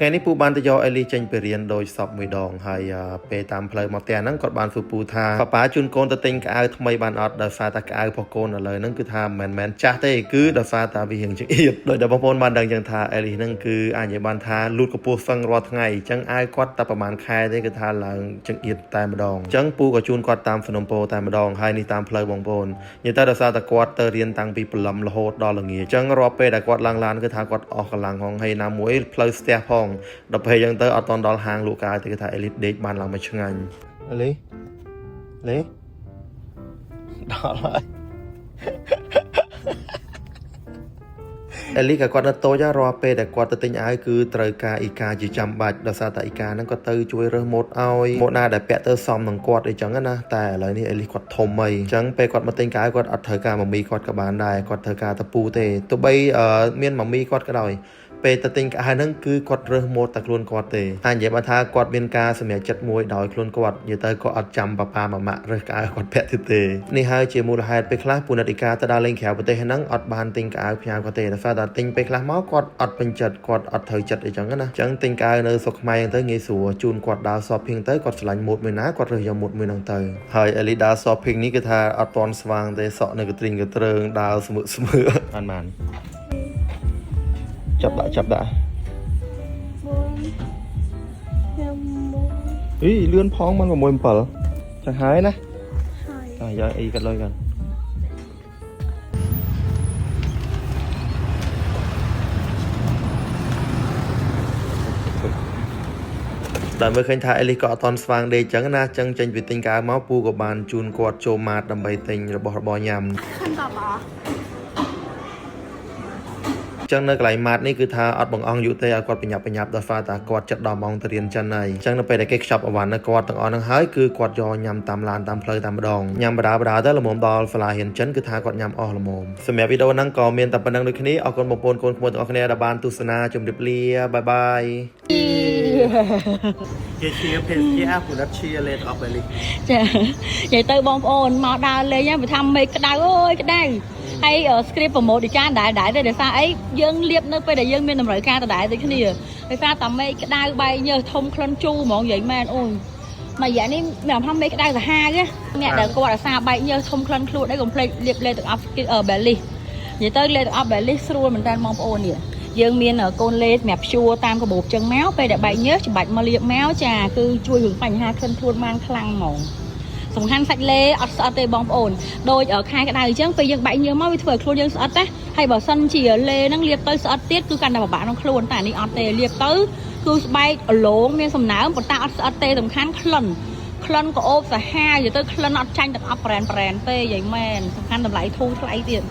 ថ្ងៃនេះពូបានទៅយកអេលីចេញពីរៀនដោយសពមួយដងហើយពេលតាមផ្លូវមកផ្ទះហ្នឹងគាត់បានសួរពូថាប៉ាជូនកូនទៅទិញកៅអៅថ្មីបានអត់ដោយសារតែកៅអៅរបស់កូនឥឡូវហ្នឹងគឺថាមិនមែនចាស់ទេគឺដោយសារតែវារៀងចង្អៀតដោយតែបងប្អូនបានដឹងចឹងថាអេលីហ្នឹងគឺអាចនិយាយបានថាលូតកម្ពស់សឹងរាល់ថ្ងៃអញ្ចឹងអាវគាត់តែប្រហែលខែទេគឺថាឡើងចង្អៀតតែម្ដងអញ្ចឹងពូក៏ជូនគាត់តាមភ្នំពោតែម្ដងហើយនេះតាមផ្លូវបងប្អូននិយាយទៅដោយសារតែគាត់ទៅរៀនតាំងពីព្រលឹមរហូតដល់ល្ងាចអញ្ចឹងរាល់ពេលដែលគាត់ឡើងឡានគឺថាគាត់អស់កម្លាំងហងហើយណាមួយផ្លូវស្ទះផងដល់ពេលអញ្ចឹងទៅអត់តន់ដល់ហាងលក់កៅអៅទេគឺថាអេលីដេកបានឡើងមកឆ្ងាញ់អេលីដល់ហើយអេលីក៏គាត់នៅតូចរាល់ពេលដែលគាត់ទៅទិញអាវគឺត្រូវការអ៊ីកាជាចាំបាច់ដោយសារតែអ៊ីកាហ្នឹងគាត់ទៅជួយរើសម៉ូតឲ្យម៉ូតណាដែលពាក់ទៅសមនឹងគាត់អីចឹងណាតែឥឡូវនេះអេលីគាត់ធំអីអញ្ចឹងពេលគាត់មកទិញកៅអៅគាត់អត់ត្រូវការម៉ាមីគាត់ក៏បានដែរគាត់ត្រូវការតពូទេទោះបីមានម៉ាមីគាត់ក៏ដោយពេលទៅទិញកៅអៅហ្នឹងគឺគាត់រើសម៉ូតតែខ្លួនគាត់ទេហើយនិយាយមកថាគាត់មានការសម្រេចចិត្តមួយដោយខ្លួនគាត់និយាយទៅគាត់អត់ចាំប៉ាម៉ាម៉ាក់រើសកៅអៅគាត់ពាក់ទៀតទេនេះហើយជាមូលហេតុពេលខ្លះពូនិតអ៊ីកាទៅដើរលេងក្រៅប្រទេសហ្នឹងអត់បានទិញកៅអៅផ្ញើគាត់ទេដោយសារតែទិញពេលខ្លះមកគាត់អត់ពេញចិត្តគាត់អត់ត្រូវចិត្តអីចឹងណាអញ្ចឹងទិញកៅអៅនៅស្រុកខ្មែរហ្នឹងទៅងាយស្រួលជូនគាត់ដើរ shopping ទៅគាត់ឆ្លាញ់ម៉ូតមួយណាគាត់រើសយកម៉ូតមួយហ្នឹងទៅហើយអេលីដើរ shopping នេះគឺថាអត់តន់ស្វាងទេសក់នៅកទ្រីងកទ្រើងដើរស្មើបានចាប់ដាក់អីលឿនផងមិន6-7ចឹងហើយណាតែយកអីកាត់លុយกันតែមើលឃើញថាអេលីក៏អត់តន់ស្វាងដេកចឹងណាចឹងចេញពីទិញកៅមកពូក៏បានជូនគាត់ចូលម៉ាតដើម្បីទិញរបស់របរញ៉ាំចឹងនៅកន្លែងម៉ាតនេះគឺថាអត់បង្អង់យូរទេឲ្យគាត់ប្រញាប់ដល់ហ្វាតាគាត់ចិត្តដល់ម៉ោងទៅរៀនចិនហើយចឹងនៅពេលដែលគេខ្ចប់អវ៉ាន់នៅគាត់ទាំងអស់ហ្នឹងហើយគឺគាត់យកញ៉ាំតាមឡានតាមផ្លូវតែម្ដងញ៉ាំបដាទៅល្មមដល់សាលារៀនចិនគឺថាគាត់ញ៉ាំអស់ល្មមសម្រាប់វីដេអូហ្នឹងក៏មានតែប៉ុណ្្នឹងដូចគ្នាអរគុណបងប្អូនកូនក្មួយទាំងអស់គ្នាដែលបានទស្សនាជម្រាបលាបាយគេជាភេសជ្ជៈពុនិតជាលេតអបអេលីចានិយាយទៅបងប្អូនមកដើរលេងវាថាមេឃក្តៅអើយក្តៅហើយ script ប្រម៉ូទដូចចានដែរទេដោយសារអីយើងលៀបនៅពេលដែលយើងមានតម្រូវការដដែលដូចគ្នាដោយសារតែមេឃក្តៅបែកញើសធំក្លិនជូរហ្មងនិយាយមែនអូយមួយរយៈនេះមានអារម្មណ៍មេឃក្តៅសាហាវអ្នកដែលគាត់អាសាបែកញើសធំក្លិនខ្លួនអីកុំភ្លេចលៀបលេទាំងអស់បែលីសនិយាយទៅលេទាំងអស់បែលីសស្រួលមែនតើបងប្អូននេះយើងមានកូនលេសម្រាប់ព្យួរតាមកាបូបចឹងមកពេលដែលបែកញើសច្បាច់មកលាបមកចាគឺជួយរឿងបញ្ហាក្លិនខ្លួនបានខ្លាំងហ្មងសំខាន់សាច់លេអត់ស្អិតទេបងប្អូនដូចខែក្តៅអញ្ចឹងពេលយើងបែកញើសមកវាធ្វើឲ្យខ្លួនយើងស្អិតណាហើយបើសិនជាលេហ្នឹងលាបទៅស្អិតទៀតគឺកាន់តែពិបាកក្នុងខ្លួនតែនេះអត់ទេលាបទៅគឺស្បែកអលោងមានសំណើមប៉ុន្តែអត់ស្អិតទេសំខាន់ក្លិនក្អូបសាហាវនិយាយទៅក្លិនអត់ចាញ់ទាំងអស់ប្រែនទេយាយមែនសំខាន់តម្លៃធូរថ្លៃទៀត